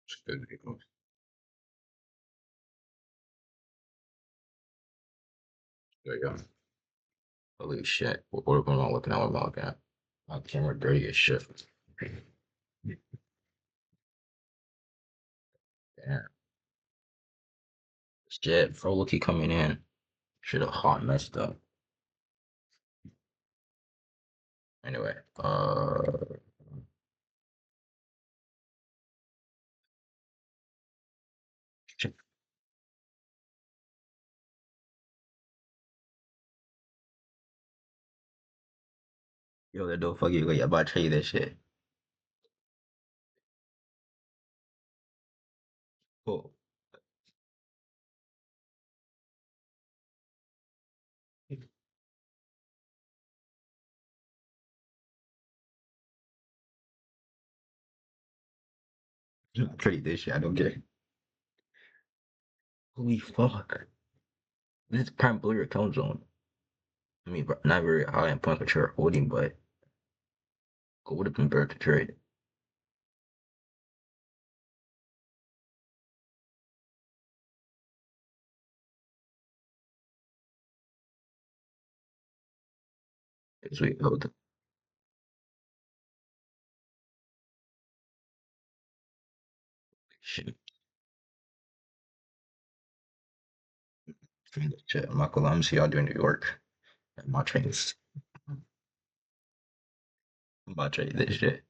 It's good. There you go. Holy shit. What am I looking at? What am I looking at? My camera dirty as shit. Damn. Shit, Frolicky coming in. Should have hot messed up. Anyway, shit. Yo, that don't fuck you. Yeah, about to tell you that shit. Cool. I'll tell you this shit. I don't care. Holy fuck. This is prime player count zone. I mean, not very high in point per holding, but it would have been better to trade. Because we held shit. Shit, Michael, I'm see y'all doing New York. My trains. I'm about to trade this shit.